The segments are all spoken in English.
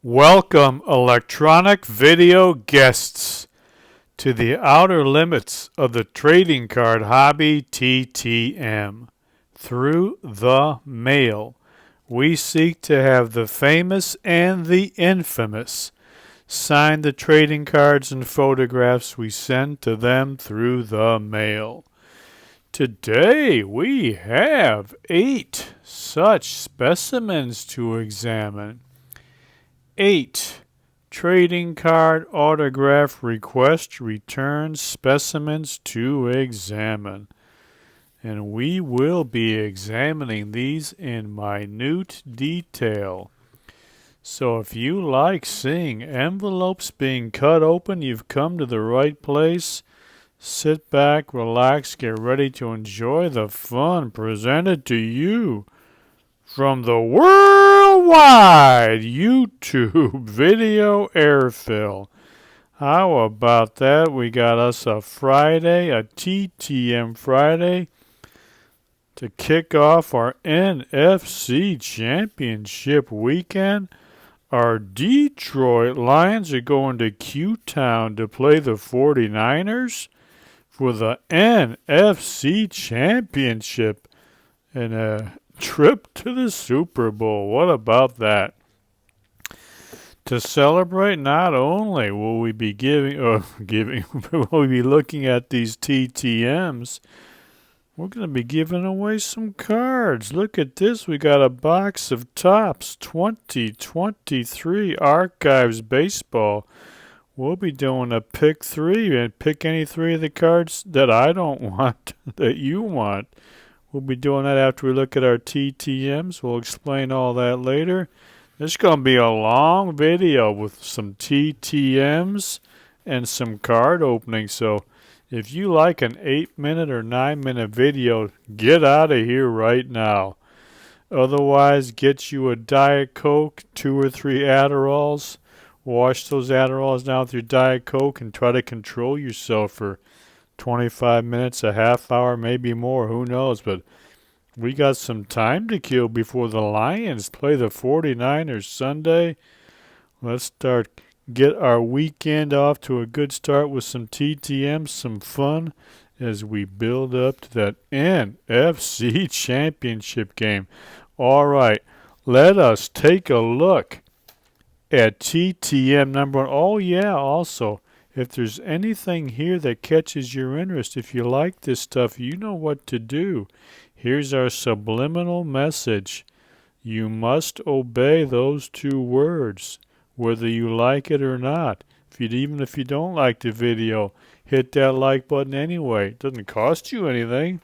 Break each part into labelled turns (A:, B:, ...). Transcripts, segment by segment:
A: Welcome, electronic video guests, to the outer limits of the trading card hobby TTM. Through the mail, we seek to have the famous and the infamous sign the trading cards and photographs we send to them through the mail. Today we have 8 such specimens to examine. 8 trading card autograph request return specimens to examine. And we will be examining these in minute detail. So if you like seeing envelopes being cut open, you've come to the right place. Sit back, relax, get ready to enjoy the fun presented to you from the worldwide YouTube video airfill. How about that? We got us a Friday, a TTM Friday, to kick off our NFC Championship weekend. Our Detroit Lions are going to Q-Town to play the 49ers for the NFC Championship and a trip to the Super Bowl. What about that? To celebrate, not only will we be will we be looking at these TTMs, we're going to be giving away some cards. Look at this. We got a box of Topps 2023 Archives Baseball. We'll be doing a pick 3 and pick any 3 of the cards that I don't want, that you want. We'll be doing that after we look at our TTMs. We'll explain all that later. This is going to be a long video with some TTMs and some card openings. So if you like an 8-minute or 9-minute video, get out of here right now. Otherwise, get you a Diet Coke, 2 or 3 Adderalls. Wash those Adderalls down with your Diet Coke and try to control yourself for 25 minutes, a half hour, maybe more. Who knows? But we got some time to kill before the Lions play the 49ers Sunday. Let's get our weekend off to a good start with some TTM, some fun as we build up to that NFC Championship game. All right, let us take a look at TTM number 1. Oh, yeah, also, if there's anything here that catches your interest, if you like this stuff, you know what to do. Here's our subliminal message. You must obey those 2 words, whether you like it or not. Even if you don't like the video, hit that like button anyway. It doesn't cost you anything.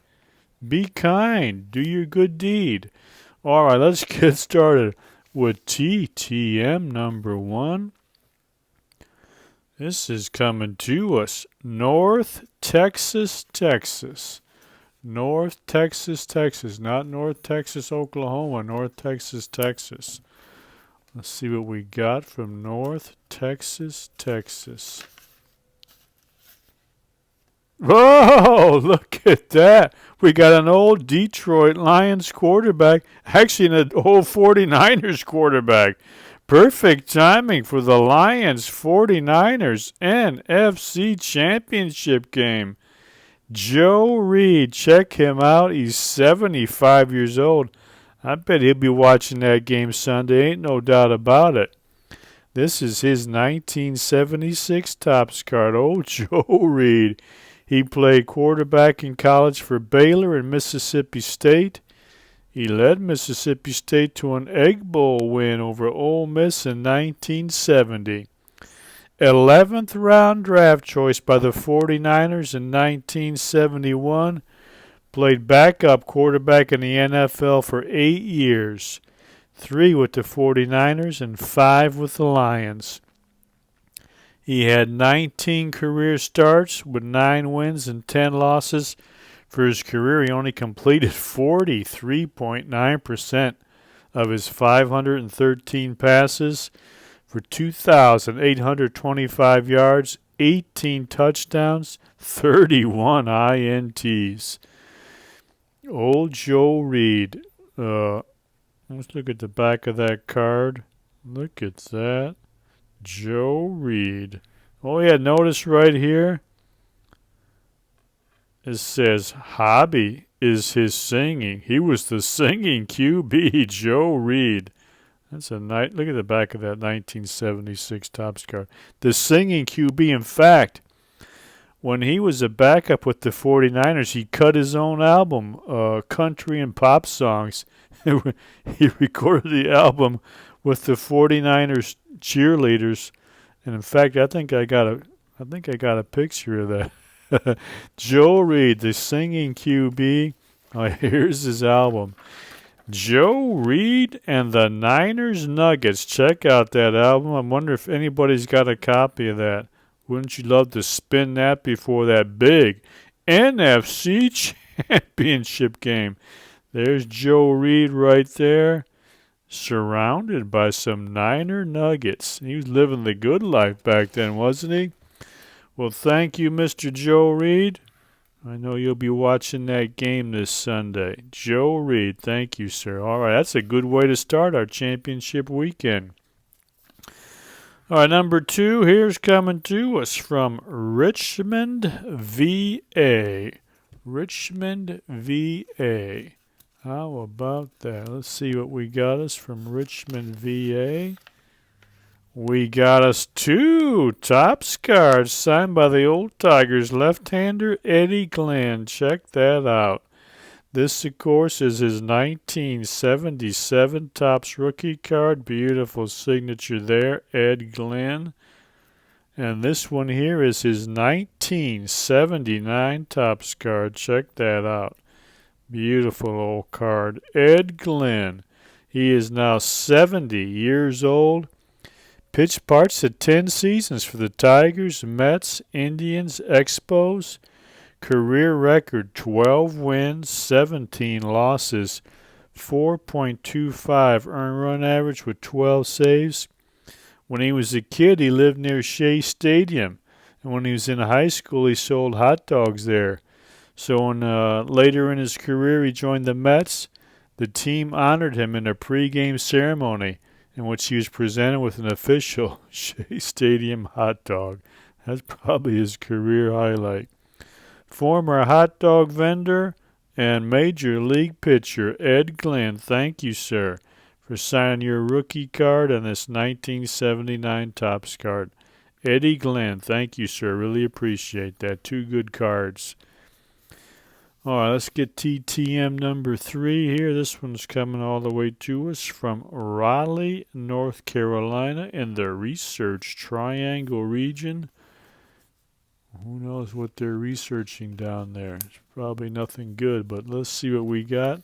A: Be kind. Do your good deed. All right, let's get started with TTM number 1. This is coming to us, North Texas, Texas. North Texas, Texas. Not North Texas, Oklahoma. North Texas, Texas. Let's see what we got from North Texas, Texas. Whoa, look at that. We got an old Detroit Lions quarterback, actually an old 49ers quarterback. Perfect timing for the Lions 49ers NFC Championship game. Joe Reed, check him out. He's 75 years old. I bet he'll be watching that game Sunday. Ain't no doubt about it. This is his 1976 Topps card. Oh, Joe Reed. He played quarterback in college for Baylor and Mississippi State. He led Mississippi State to an Egg Bowl win over Ole Miss in 1970. 11th round draft choice by the 49ers in 1971. Played backup quarterback in the NFL for 8 years. 3 with the 49ers and 5 with the Lions. He had 19 career starts with 9 wins and 10 losses. For his career, he only completed 43.9% of his 513 passes for 2,825 yards, 18 touchdowns, 31 INTs. Old Joe Reed. Let's look at the back of that card. Look at that. Joe Reed. Oh, yeah, notice right here it says hobby is his singing. He was the singing QB, Joe Reed. That's a nice. Look at the back of that 1976 Topps card. The singing QB. In fact, when he was a backup with the 49ers, he cut his own album, country and pop songs. He recorded the album with the 49ers cheerleaders, and in fact, I think I got a picture of that. Joe Reed, the singing QB. Oh, here's his album. Joe Reed and the Niners Nuggets. Check out that album. I wonder if anybody's got a copy of that. Wouldn't you love to spin that before that big NFC Championship game? There's Joe Reed right there, surrounded by some Niner Nuggets. He was living the good life back then, wasn't he? Well, thank you, Mr. Joe Reed. I know you'll be watching that game this Sunday. Joe Reed, thank you, sir. All right, that's a good way to start our championship weekend. All right, number 2, here's coming to us from Richmond, VA. Richmond, VA. How about that? Let's see what we got us from Richmond, VA. We got us 2 Topps cards signed by the old Tigers left-hander Eddie Glenn. Check that out. This, of course, is his 1977 Topps rookie card. Beautiful signature there, Ed Glenn. And this one here is his 1979 Topps card. Check that out. Beautiful old card. Ed Glenn. He is now 70 years old. Pitched parts of 10 seasons for the Tigers, Mets, Indians, Expos. Career record 12 wins, 17 losses, 4.25 earned run average with 12 saves. When he was a kid, he lived near Shea Stadium. And when he was in high school, he sold hot dogs there. So later in his career, he joined the Mets. The team honored him in a pregame ceremony in which he was presented with an official Shea Stadium hot dog. That's probably his career highlight. Former hot dog vendor and Major League pitcher Ed Glenn, thank you, sir, for signing your rookie card on this 1979 Topps card. Eddie Glenn, thank you, sir. Really appreciate that. 2 good cards. All right, let's get TTM number 3 here. This one's coming all the way to us from Raleigh, North Carolina, in the Research Triangle region. Who knows what they're researching down there? It's probably nothing good, but let's see what we got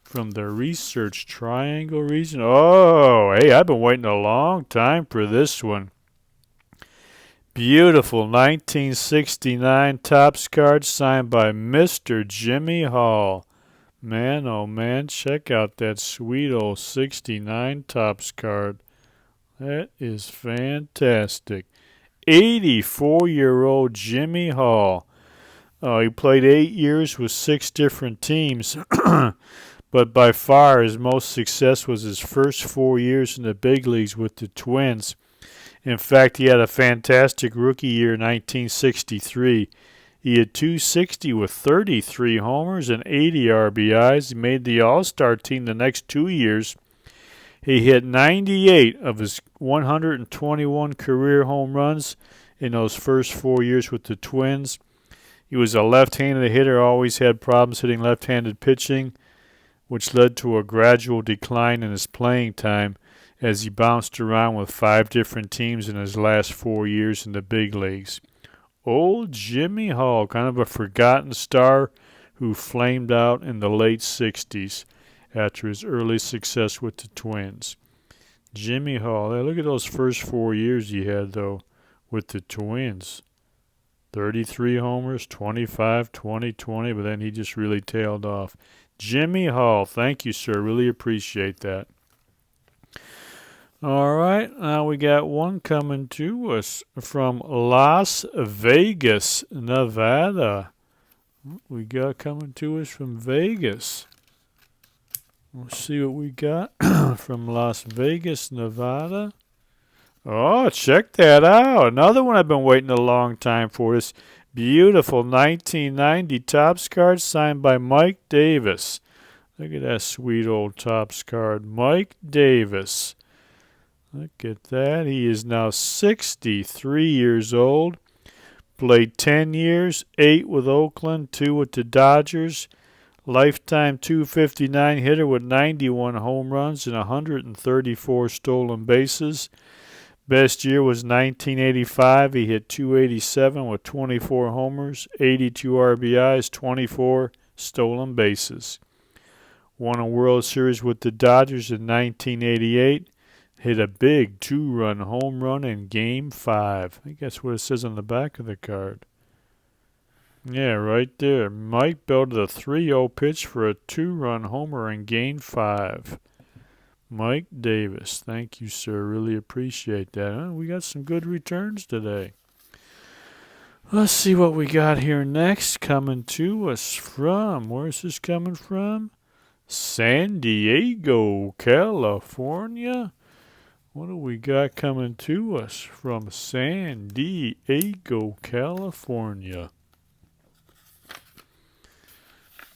A: from the Research Triangle region. Oh, hey, I've been waiting a long time for this one. Beautiful 1969 Topps card signed by Mr. Jimmy Hall. Man, oh man, check out that sweet old 69 Topps card. That is fantastic. 84-year-old Jimmy Hall. He played 8 years with 6 different teams, but by far his most success was his first 4 years in the big leagues with the Twins. In fact, he had a fantastic rookie year in 1963. He had 260 with 33 homers and 80 RBIs. He made the All-Star team the next 2 years. He hit 98 of his 121 career home runs in those first 4 years with the Twins. He was a left-handed hitter, always had problems hitting left-handed pitching, which led to a gradual decline in his playing time as he bounced around with 5 different teams in his last 4 years in the big leagues. Old Jimmy Hall, kind of a forgotten star who flamed out in the late 60s. After his early success with the Twins. Jimmy Hall, hey, look at those first 4 years he had, though, with the Twins. 33 homers, 25, 20, 20, but then he just really tailed off. Jimmy Hall, thank you, sir. Really appreciate that. All right, now we got one coming to us from Las Vegas, Nevada. We got coming to us from Vegas. We'll see what we got from Las Vegas, Nevada. Oh, check that out. Another one I've been waiting a long time for. This beautiful 1990 Topps card signed by Mike Davis. Look at that sweet old Topps card. Mike Davis. Look at that. He is now 63 years old. Played 10 years, 8 with Oakland, 2 with the Dodgers. Lifetime .259 hitter with 91 home runs and 134 stolen bases. Best year was 1985. He hit .287 with 24 homers, 82 RBIs, 24 stolen bases. Won a World Series with the Dodgers in 1988. Hit a big 2-run home run in Game 5. I think that's what it says on the back of the card. Yeah, right there. Mike belted a 3-0 pitch for a 2-run homer in Game 5. Mike Davis. Thank you, sir. Really appreciate that. We got some good returns today. Let's see what we got here next. Coming to us from, where's this coming from? San Diego, California. What do we got coming to us from San Diego, California?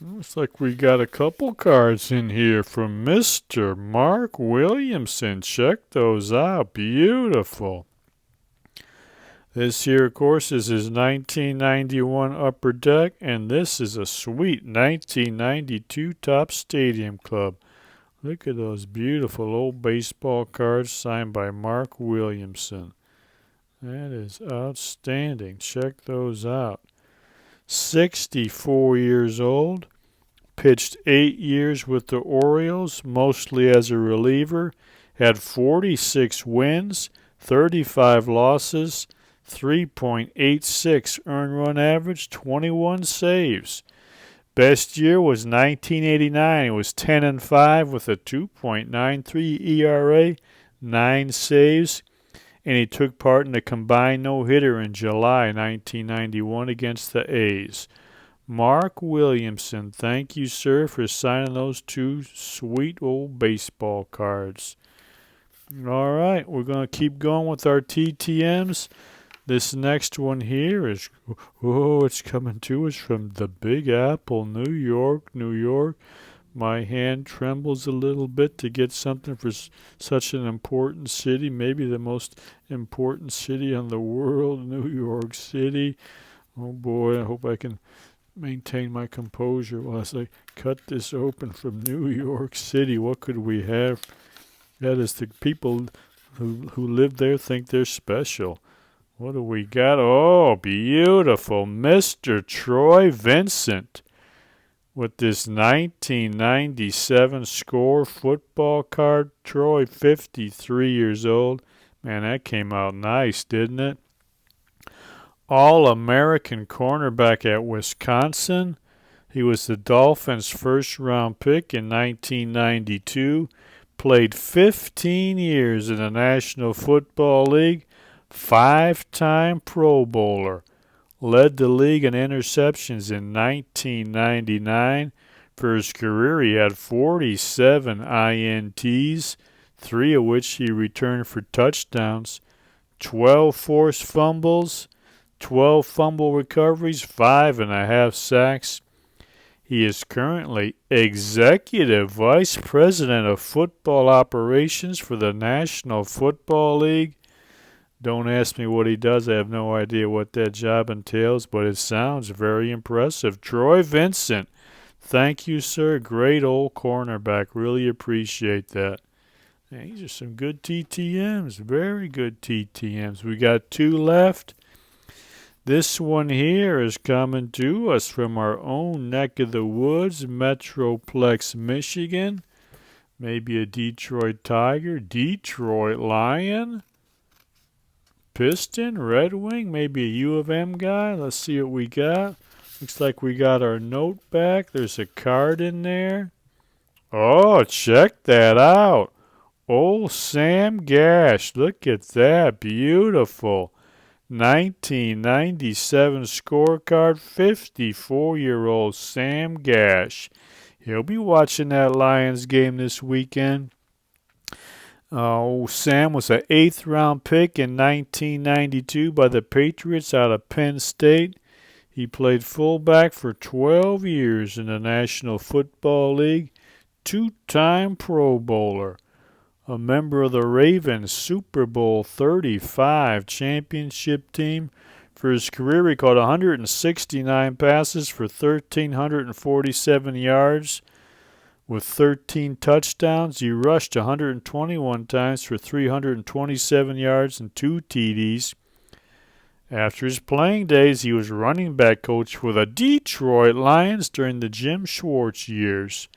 A: Looks like we got a couple cards in here from Mr. Mark Williamson. Check those out. Beautiful. This here, of course, is his 1991 Upper Deck, and this is a sweet 1992 Topps Stadium Club. Look at those beautiful old baseball cards signed by Mark Williamson. That is outstanding. Check those out. 64 years old. Pitched 8 years with the Orioles, mostly as a reliever. Had 46 wins, 35 losses, 3.86 earned run average, 21 saves. Best year was 1989. It was 10-5 with a 2.93 ERA, 9 saves, and he took part in the combined no-hitter in July 1991 against the A's. Mark Williamson, thank you, sir, for signing those 2 sweet old baseball cards. All right, we're going to keep going with our TTMs. This next one here is, it's coming to us from the Big Apple, New York, New York. My hand trembles a little bit to get something for such an important city, maybe the most important city in the world, New York City. Oh boy, I hope I can maintain my composure while I cut this open from New York City. What could we have? That is, the people who live there think they're special. What do we got? Oh, beautiful. Mr. Troy Vincent with this 1997 Score football card. Troy, 53 years old. Man, that came out nice, didn't it? All-American cornerback at Wisconsin. He was the Dolphins' first-round pick in 1992. Played 15 years in the National Football League. 5-time Pro Bowler. Led the league in interceptions in 1999. For his career, he had 47 INTs, 3 of which he returned for touchdowns, 12 forced fumbles, 12 fumble recoveries, 5.5 sacks. He is currently Executive Vice President of Football Operations for the National Football League. Don't ask me what he does. I have no idea what that job entails, but it sounds very impressive. Troy Vincent, thank you, sir. Great old cornerback. Really appreciate that. Man, these are some good TTMs. Very good TTMs. We got 2 left. This one here is coming to us from our own neck of the woods, Metroplex, Michigan. Maybe a Detroit Tiger, Detroit Lion, Piston, Red Wing, maybe a U of M guy. Let's see what we got. Looks like we got our note back. There's a card in there. Oh, check that out. Old Sam Gash. Look at that. Beautiful. 1997 scorecard, 54-year-old Sam Gash. He'll be watching that Lions game this weekend. Sam was an 8th-round pick in 1992 by the Patriots out of Penn State. He played fullback for 12 years in the National Football League. 2-time Pro Bowler. A member of the Ravens Super Bowl 35 championship team. For his career, he caught 169 passes for 1,347 yards. With 13 touchdowns, he rushed 121 times for 327 yards and 2 TDs. After his playing days, he was running back coach for the Detroit Lions during the Jim Schwartz years.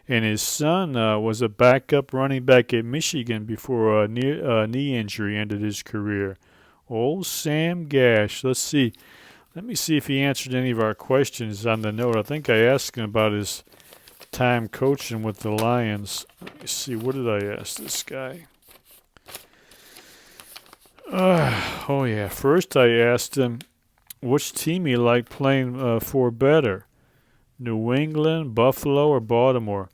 A: And his son was a backup running back at Michigan before a knee injury ended his career. Old Sam Gash. Let's see. Let me see if he answered any of our questions on the note. I think I asked him about his time coaching with the Lions. Let me see. What did I ask this guy? Oh, yeah. First, I asked him which team he liked playing for better, New England, Buffalo, or Baltimore.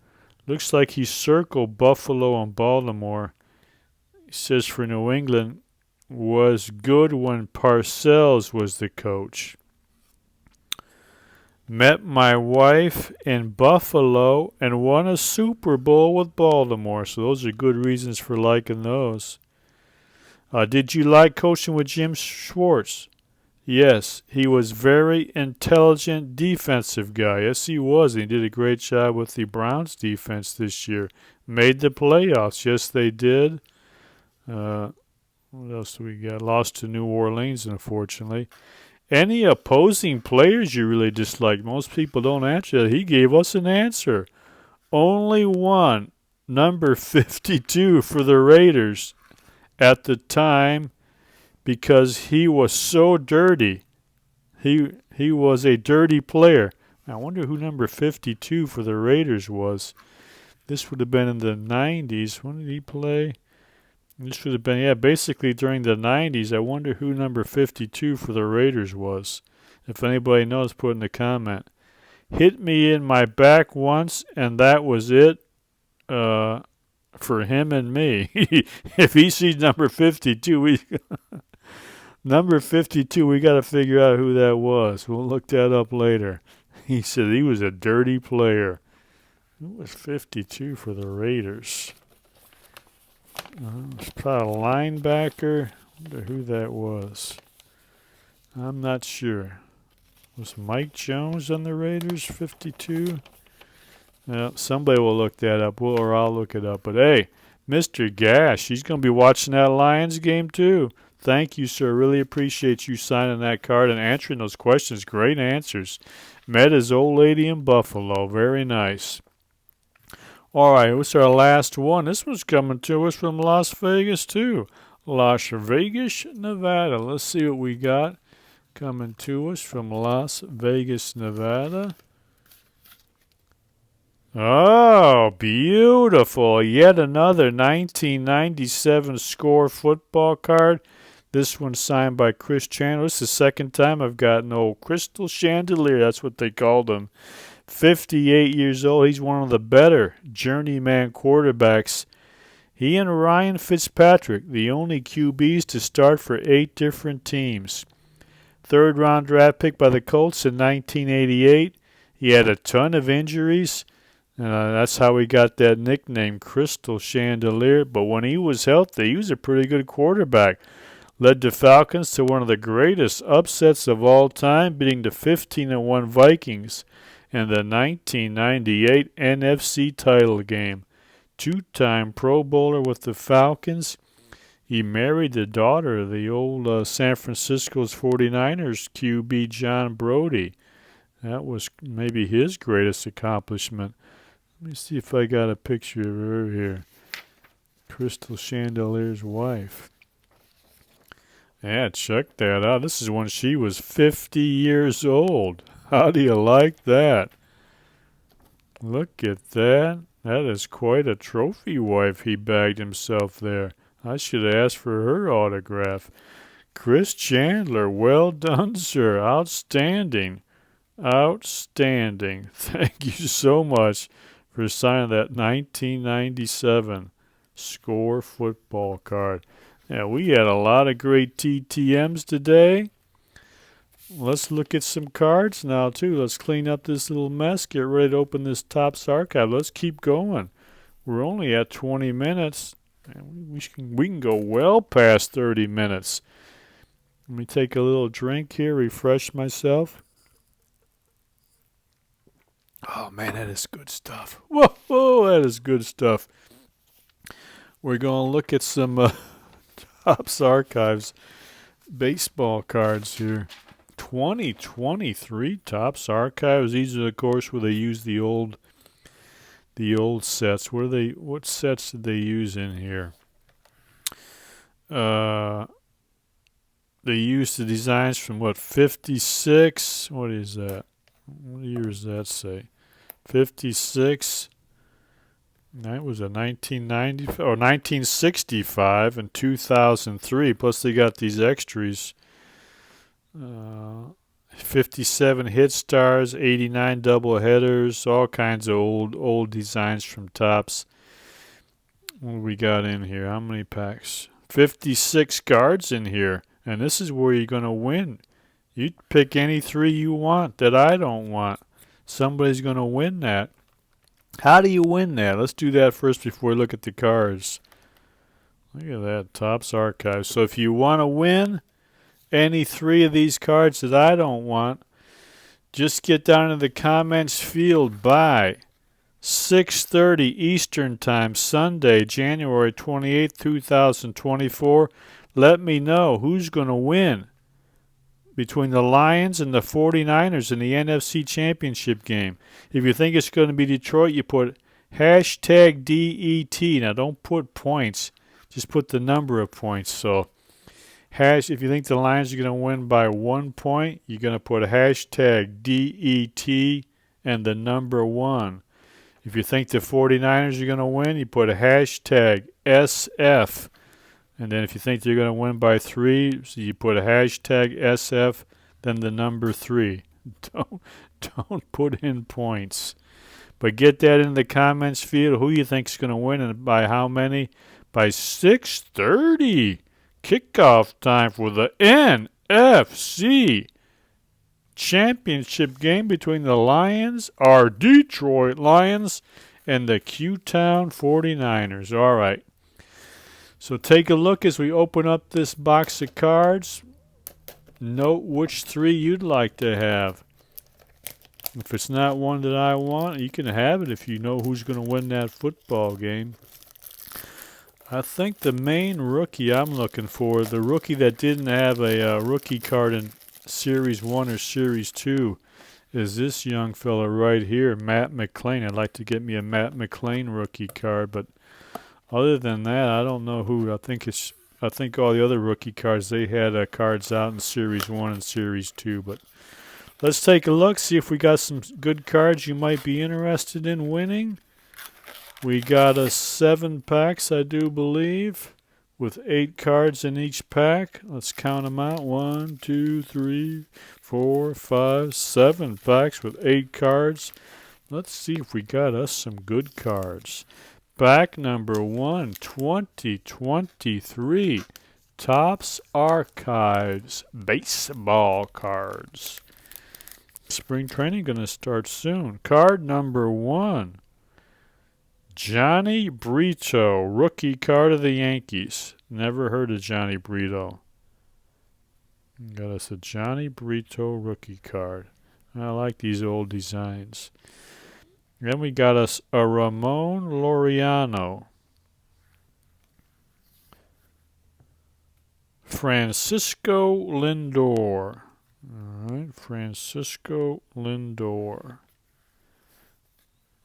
A: Looks like he circled Buffalo and Baltimore. He says for New England was good when Parcells was the coach. Met my wife in Buffalo and won a Super Bowl with Baltimore. So those are good reasons for liking those. Did you like coaching with Jim Schwartz? Yes, he was very intelligent defensive guy. Yes, he was. He did a great job with the Browns defense this year. Made the playoffs. Yes, they did. What else do we got? Lost to New Orleans, unfortunately. Any opposing players you really dislike? Most people don't answer that. He gave us an answer. Only one, number 52 for the Raiders at the time, because he was so dirty. He was a dirty player. I wonder who number 52 for the Raiders was. This would have been in the 90s. When did he play? This would have been, basically during the 90s. I wonder who number 52 for the Raiders was. If anybody knows, put in the comment. Hit me in my back once, and that was it for him and me. If he sees number 52, number 52, we got to figure out who that was. We'll look that up later. He said he was a dirty player. Who was 52 for the Raiders? It's probably a linebacker. I wonder who that was. I'm not sure. Was Mike Jones on the Raiders, 52? Somebody will look that up, or I'll look it up. But hey, Mr. Gash, he's going to be watching that Lions game too. Thank you, sir. Really appreciate you signing that card and answering those questions. Great answers. Met his old lady in Buffalo. Very nice. All right, what's our last one? This one's coming to us from Las Vegas, too. Las Vegas, Nevada. Let's see what we got coming to us from Las Vegas, Nevada. Oh, beautiful. Yet another 1997 Score football card. This one signed by Chris Chandler. This is the second time I've gotten old Crystal Chandelier. That's what they called him. 58 years old. He's one of the better journeyman quarterbacks. He and Ryan Fitzpatrick, the only QBs to start for 8 different teams. 3rd-round draft pick by the Colts in 1988. He had a ton of injuries. That's how he got that nickname, Crystal Chandelier. But when he was healthy, he was a pretty good quarterback. Led the Falcons to one of the greatest upsets of all time, beating the 15-1 Vikings in the 1998 NFC title game. 2-time Pro Bowler with the Falcons. He married the daughter of the old San Francisco's 49ers QB John Brody. That was maybe his greatest accomplishment. Let me see if I got a picture of her here. Crystal Chandelier's wife. Yeah, check that out. This is when she was 50 years old. How do you like that? Look at that. That is quite a trophy wife he bagged himself there. I should have asked for her autograph. Chris Chandler, well done, sir. Outstanding. Outstanding. Thank you so much for signing that 1997 Score football card. Now, we had a lot of great TTMs today. Let's look at some cards now, too. Let's clean up this little mess. Get ready to open this Topps archive. Let's keep going. We're only at 20 minutes. We can go well past 30 minutes. Let me take a little drink here, refresh myself. Oh, man, that is good stuff. Whoa, that is good stuff. We're going to look at some Topps Archives baseball cards here. 2023 Topps Archives. These are, of course, where they use the old sets. What sets did they use in here? They used the designs from 56? What is that? What year does that say? 56. That was a 1990 or 1965 and 2003. Plus they got these extras. 57 hit stars, 89 double headers, all kinds of old designs from Topps. What do we got in here? How many packs? 56 cards in here, and this is where you're going to win. You pick any three you want that I don't want. Somebody's going to win that. How do you win that? Let's do that first before we look at the cards. Look at that, Topps Archive. So if you want to win any three of these cards that I don't want, just get down in the comments field by 6:30 Eastern Time, Sunday, January 28th, 2024. Let me know who's going to win between the Lions and the 49ers in the NFC Championship game. If you think it's going to be Detroit, you put hashtag DET. Now, don't put points. Just put the number of points. So, if you think the Lions are going to win by 1 point, you're going to put hashtag DET and the number 1. If you think the 49ers are going to win, you put a hashtag SF. And then if you think they're going to win by 3, so you put a hashtag SF, then the number 3. Don't put in points. But get that in the comments field. Who you think is going to win and by how many? By 6:30. Kickoff time for the NFC Championship game between the Lions, our Detroit Lions, and the Q-Town 49ers. All right. So take a look as we open up this box of cards. Note which three you'd like to have. If it's not one that I want, you can have it if you know who's going to win that football game. I think the main rookie I'm looking for, the rookie that didn't have a rookie card in Series 1 or Series 2, is this young fella right here, Matt McClain. I'd like to get me a Matt McClain rookie card, but other than that, I don't know who. I think all the other rookie cards, they had cards out in Series 1 and Series 2. But let's take a look, see if we got some good cards you might be interested in winning. We got 7 packs, I do believe, with 8 cards in each pack. Let's count them out. 1, 2, 3, 4, 5, 7 packs with 8 cards. Let's see if we got us some good cards. Pack number 1, 2023 Topps Archives baseball cards. Spring training going to start soon. Card number 1, Johnny Brito, rookie card of the Yankees. Never heard of Johnny Brito. Got us a Johnny Brito rookie card. I like these old designs. Then we got us a Ramon Laureano. Francisco Lindor. All right, Francisco Lindor.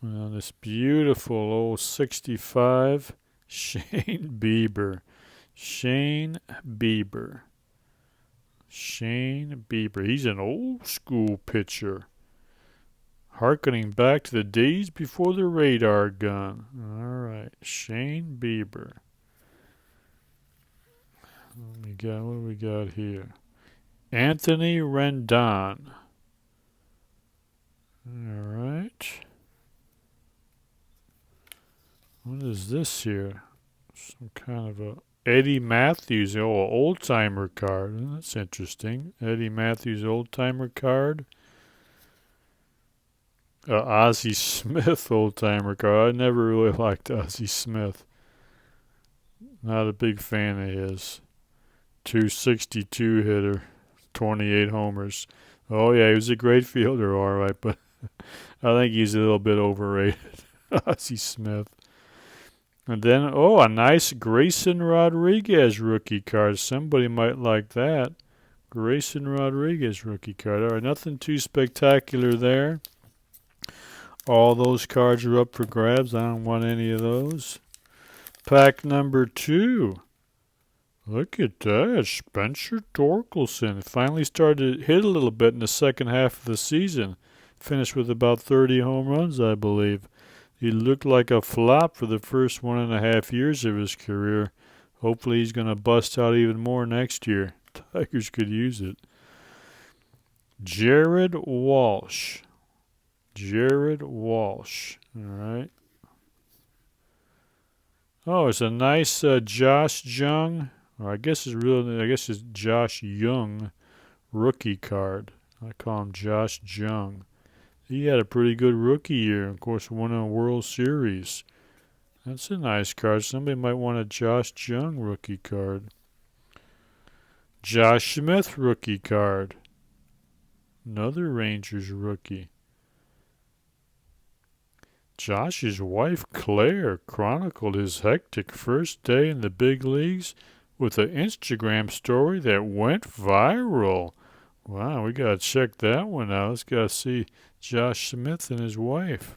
A: This beautiful old 65 Shane Bieber. Shane Bieber. He's an old school pitcher, harkening back to the days before the radar gun. All right, Shane Bieber. What do we got here? Anthony Rendon. All right. What is this here? Some kind of a Eddie Matthews, old timer card. That's interesting. Eddie Matthews old timer card. Ozzie Smith old timer card. I never really liked Ozzie Smith. Not a big fan of his. 262 hitter, 28 homers. Oh yeah, he was a great fielder, all right, but I think he's a little bit overrated. Ozzie Smith. And then, a nice Grayson Rodriguez rookie card. Somebody might like that. Grayson Rodriguez rookie card. All right, nothing too spectacular there. All those cards are up for grabs. I don't want any of those. Pack number 2. Look at that. Spencer Torkelson finally started to hit a little bit in the second half of the season. Finished with about 30 home runs, I believe. He looked like a flop for the first 1.5 years of his career. Hopefully he's going to bust out even more next year. Tigers could use it. Jared Walsh. All right. Oh, it's a nice Josh Jung, or I guess it's Josh Young rookie card. I call him Josh Jung. He had a pretty good rookie year. Of course, won a World Series. That's a nice card. Somebody might want a Josh Jung rookie card. Josh Smith rookie card. Another Rangers rookie. Josh's wife, Claire, chronicled his hectic first day in the big leagues with an Instagram story that went viral. Wow, we got to check that one out. Let's got to see Josh Smith and his wife.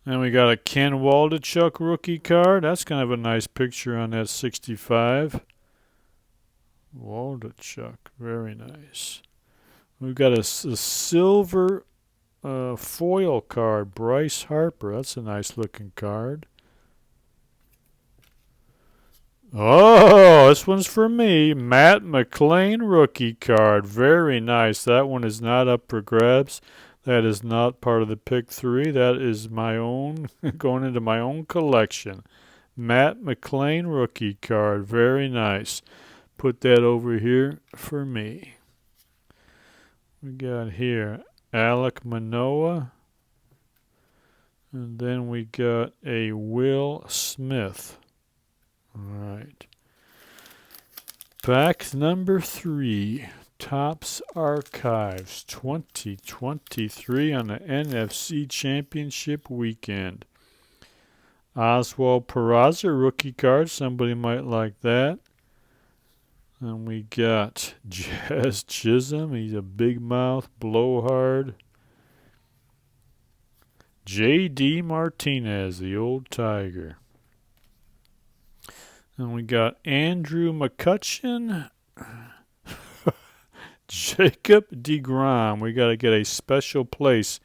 A: Then we got a Ken Waldachuk rookie card. That's kind of a nice picture on that 65. Waldachuk, very nice. We've got a silver foil card, Bryce Harper. That's a nice looking card. Oh, this one's for me. Matt McClain rookie card. Very nice. That one is not up for grabs. That is not part of the pick 3. That is my own, going into my own collection. Matt McClain rookie card. Very nice. Put that over here for me. We got here Alek Manoah. And then we got a Will Smith. All right. Pack number 3. Topps Archives 2023 on the NFC Championship weekend. Oswald Peraza rookie card. Somebody might like that. And we got Jazz Chisholm. He's a big mouth, blowhard. J.D. Martinez, the old Tiger. And we got Andrew McCutcheon. Jacob deGrom. We got to get a special place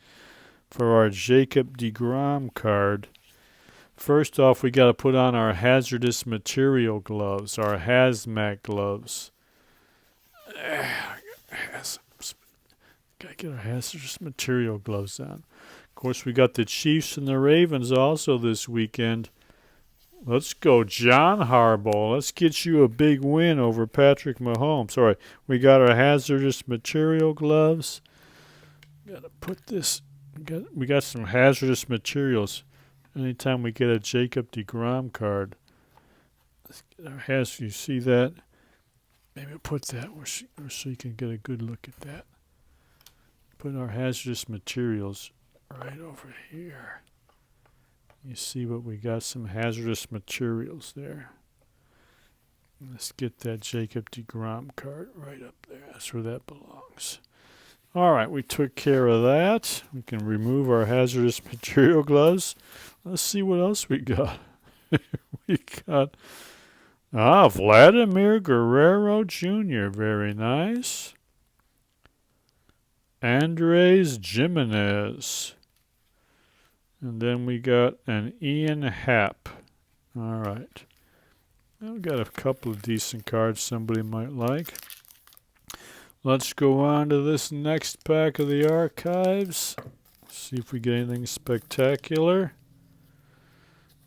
A: for our Jacob deGrom card. First off, we got to put on our hazardous material gloves, our hazmat gloves. Got to get our hazardous material gloves on. Of course, we got the Chiefs and the Ravens also this weekend. Let's go, John Harbaugh. Let's get you a big win over Patrick Mahomes. All right, we got our hazardous material gloves. Got to put this. We got some hazardous materials. Anytime we get a Jacob deGrom card, let's get our hazardous. You see that? Maybe we'll put that so you can get a good look at that. Put our hazardous materials right over here. You see what we got, some hazardous materials there. Let's get that Jacob deGrom card right up there. That's where that belongs. All right, we took care of that. We can remove our hazardous material gloves. Let's see what else we got. We got Vladimir Guerrero Jr. Very nice. Andres Jimenez. And then we got an Ian Happ. All right. We've got a couple of decent cards somebody might like. Let's go on to this next pack of the archives. See if we get anything spectacular.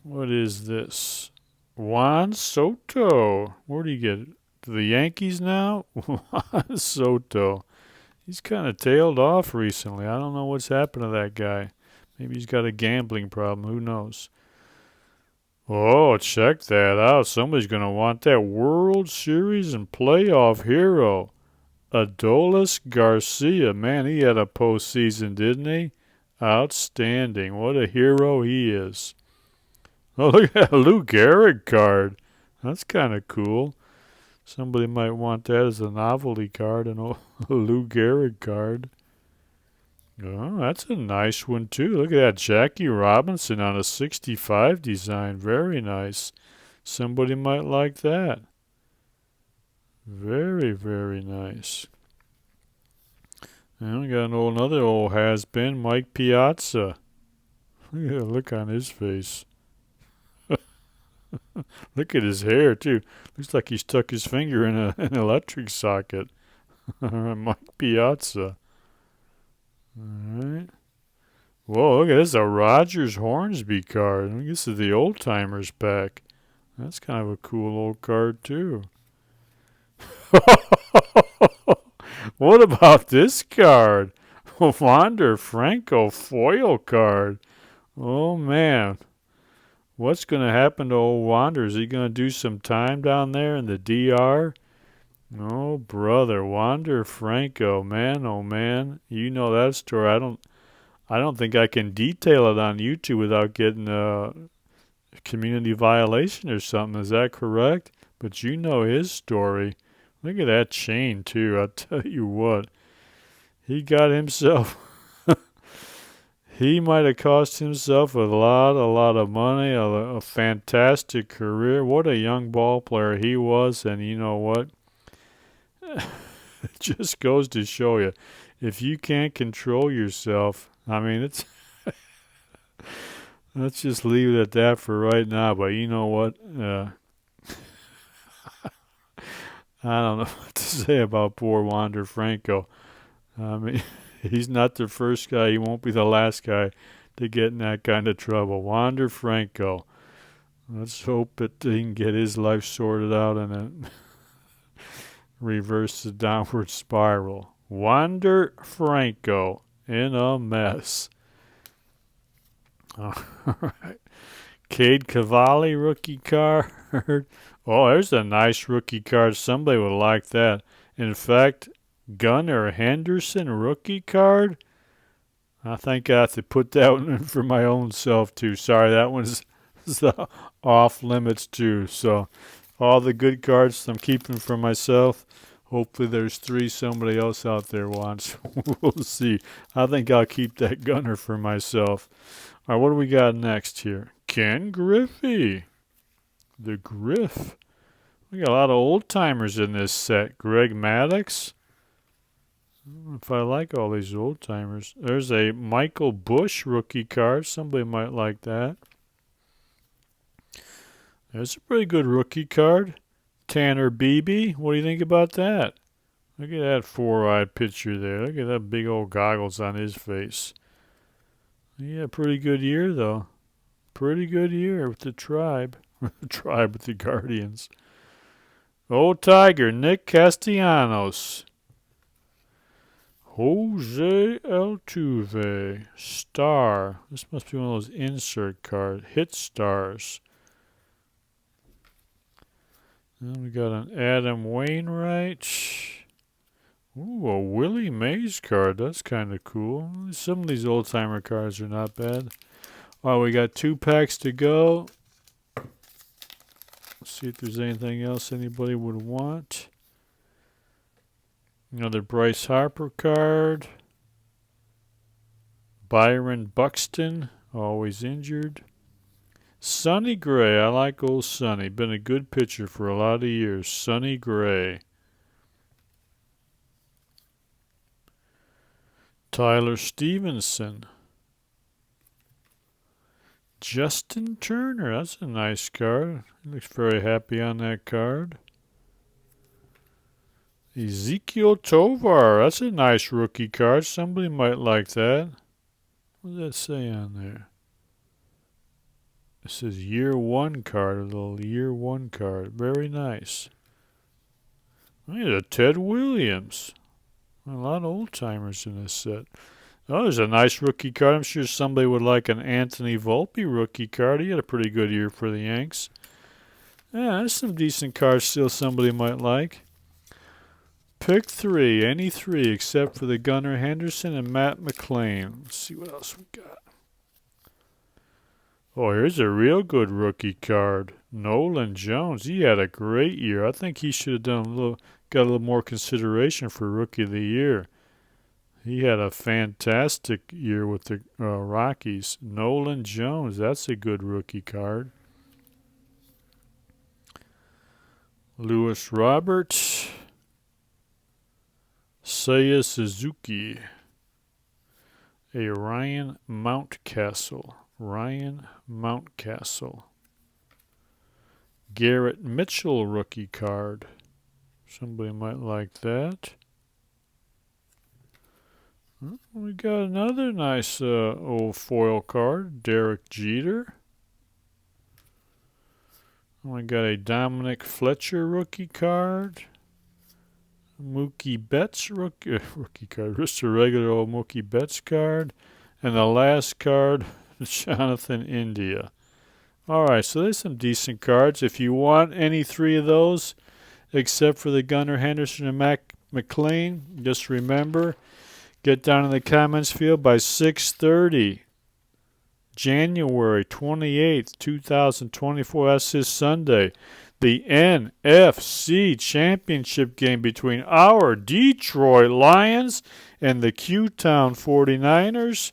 A: What is this? Juan Soto. Where do you get it? To the Yankees now? Juan Soto. He's kind of tailed off recently. I don't know what's happened to that guy. Maybe he's got a gambling problem. Who knows? Oh, check that out. Somebody's going to want that World Series and playoff hero. Adolis Garcia. Man, he had a postseason, didn't he? Outstanding. What a hero he is. Oh, look at that Lou Gehrig card. That's kind of cool. Somebody might want that as a novelty card, a Lou Gehrig card. Oh, that's a nice one, too. Look at that. Jackie Robinson on a 65 design. Very nice. Somebody might like that. Very, very nice. And we got another old has-been, Mike Piazza. Look at that look on his face. Look at his hair, too. Looks like he stuck his finger in an electric socket. Mike Piazza. Alright. Whoa, look at this. A Rogers Hornsby card. This is the old timers pack. That's kind of a cool old card, too. What about this card? Wander Franco foil card. Oh, man. What's going to happen to old Wander? Is he going to do some time down there in the DR? Oh, brother. Wander Franco. Man, oh, man. You know that story. I don't think I can detail it on YouTube without getting a community violation or something. Is that correct? But you know his story. Look at that chain, too. I'll tell you what. He got himself... He might have cost himself a lot of money, a fantastic career. What a young ball player he was, and you know what? It just goes to show you, if you can't control yourself, I mean, it's... Let's just leave it at that for right now, but you know what? I don't know what to say about poor Wander Franco. I mean... He's not the first guy. He won't be the last guy to get in that kind of trouble. Wander Franco. Let's hope that he can get his life sorted out and then reverse the downward spiral. Wander Franco in a mess. All right. Cade Cavalli rookie card. Oh, there's a nice rookie card. Somebody would like that. In fact... Gunnar Henderson rookie card. I think I have to put that one in for my own self too. Sorry, that one's off limits too. So all the good cards I'm keeping for myself. Hopefully there's 3 somebody else out there wants. We'll see. I think I'll keep that Gunnar for myself. All right, what do we got next here? Ken Griffey. The Griff. We got a lot of old timers in this set. Greg Maddux. I don't know if I like all these old timers. There's a Michael Bush rookie card. Somebody might like that. There's a pretty good rookie card. Tanner Beebe. What do you think about that? Look at that 4-eye picture there. Look at that big old goggles on his face. Yeah, pretty good year though. Pretty good year with the Tribe. Tribe with the Guardians. Old Tiger, Nick Castellanos. Jose Altuve, star. This must be one of those insert cards. Hit stars. Then we got an Adam Wainwright. Ooh, a Willie Mays card. That's kind of cool. Some of these old-timer cards are not bad. All right, we got 2 packs to go. Let's see if there's anything else anybody would want. Another Bryce Harper card. Byron Buxton, always injured. Sonny Gray, I like old Sonny. Been a good pitcher for a lot of years. Sonny Gray. Tyler Stevenson. Justin Turner, that's a nice card. He looks very happy on that card. Ezekiel Tovar. That's a nice rookie card. Somebody might like that. What does that say on there? It says year one card, a little year one card. Very nice. There's a Ted Williams. A lot of old timers in this set. Oh, there's a nice rookie card. I'm sure somebody would like an Anthony Volpe rookie card. He had a pretty good year for the Yanks. Yeah, there's some decent cards still somebody might like. Pick three, any three except for the Gunnar Henderson and Matt McLean. Let's see what else we got. Oh, here's a real good rookie card. Nolan Jones. He had a great year. I think he should have got a little more consideration for Rookie of the Year. He had a fantastic year with the Rockies. Nolan Jones. That's a good rookie card. Lewis Roberts. Seiya Suzuki. A Ryan Mountcastle. Ryan Mountcastle. Garrett Mitchell rookie card. Somebody might like that. We got another nice old foil card. Derek Jeter. We got a Dominic Fletcher rookie card. Mookie Betts rookie card. Just a regular old Mookie Betts card. And the last card, Jonathan India. All right, so there's some decent cards. If you want any three of those, except for the Gunnar Henderson and McLean, just remember, get down in the comments field by 6:30, January 28th, 2024. That's this Sunday. The NFC Championship game between our Detroit Lions and the Q-Town 49ers.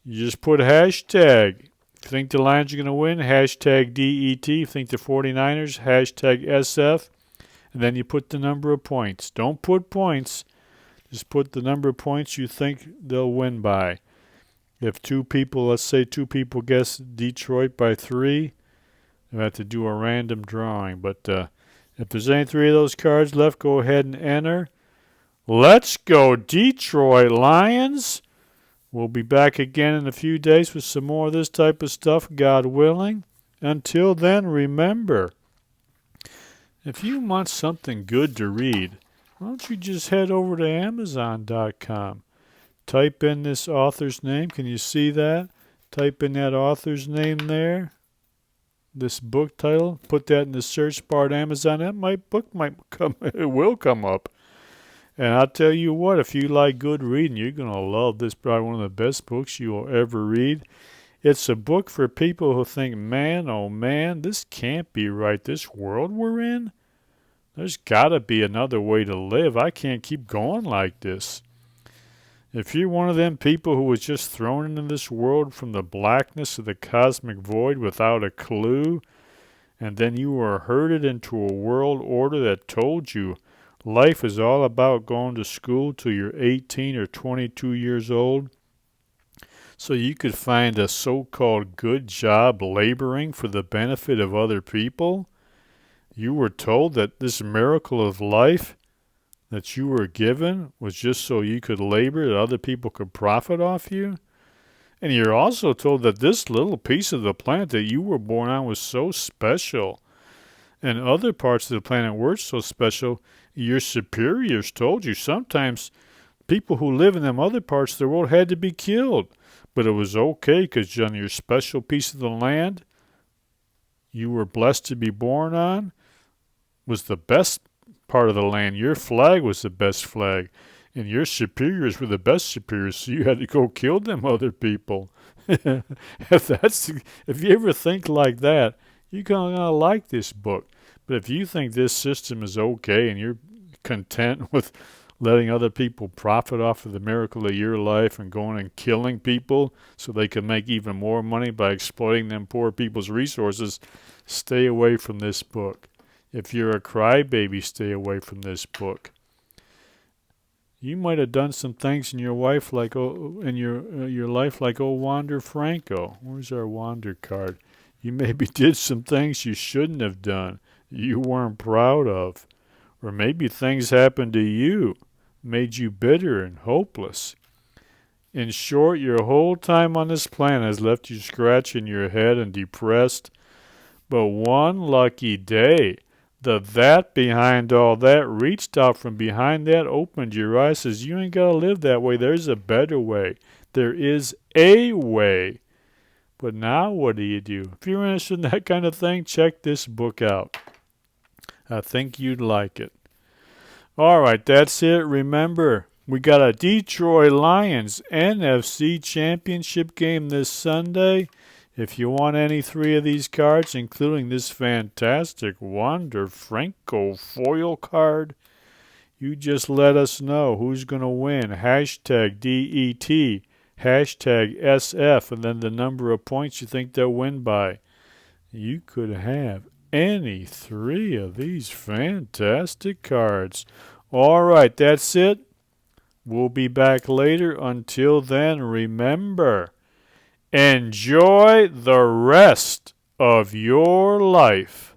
A: You just put hashtag. If you think the Lions are going to win, hashtag DET. If you think the 49ers, hashtag SF. And then you put the number of points. Don't put points. Just put the number of points you think they'll win by. If let's say two people guess Detroit by 3, you have to do a random drawing. But if there's any three of those cards left, go ahead and enter. Let's go, Detroit Lions. We'll be back again in a few days with some more of this type of stuff, God willing. Until then, remember, if you want something good to read, why don't you just head over to Amazon.com. Type in this author's name. Can you see that? Type in that author's name there. This book title. Put that in the search bar at Amazon. It will come up. And I'll tell you what, if you like good reading, you're going to love this. Probably one of the best books you will ever read. It's a book for people who think, man, oh man, this can't be right. This world we're in, there's got to be another way to live. I can't keep going like this. If you're one of them people who was just thrown into this world from the blackness of the cosmic void without a clue, and then you were herded into a world order that told you life is all about going to school till you're 18 or 22 years old so you could find a so-called good job laboring for the benefit of other people. You were told that this miracle of life that you were given was just so you could labor, that other people could profit off you. And you're also told that this little piece of the planet that you were born on was so special, and other parts of the planet weren't so special. Your superiors told you sometimes people who live in them other parts of the world had to be killed. But it was okay because on your special piece of the land you were blessed to be born on was the best part of the land. Your flag was the best flag. And your superiors were the best superiors, so you had to go kill them other people. If you ever think like that, you're going to like this book. But if you think this system is okay and you're content with letting other people profit off of the miracle of your life and going and killing people so they can make even more money by exploiting them poor people's resources, stay away from this book. If you're a crybaby, stay away from this book. You might have done some things in your life like Wander Franco. Where's our Wander card? You maybe did some things you shouldn't have done, you weren't proud of. Or maybe things happened to you, made you bitter and hopeless. In short, your whole time on this planet has left you scratching your head and depressed. But one lucky day, the that behind all that reached out from behind that, opened your eyes, says, you ain't got to live that way. There's a better way. There is a way. But now what do you do? If you're interested in that kind of thing, check this book out. I think you'd like it. All right, that's it. Remember, we got a Detroit Lions NFC Championship game this Sunday. If you want any 3 of these cards, including this fantastic Wander Franco foil card, you just let us know who's going to win. Hashtag DET, hashtag SF, and then the number of points you think they'll win by. You could have any 3 of these fantastic cards. All right, that's it. We'll be back later. Until then, remember, enjoy the rest of your life.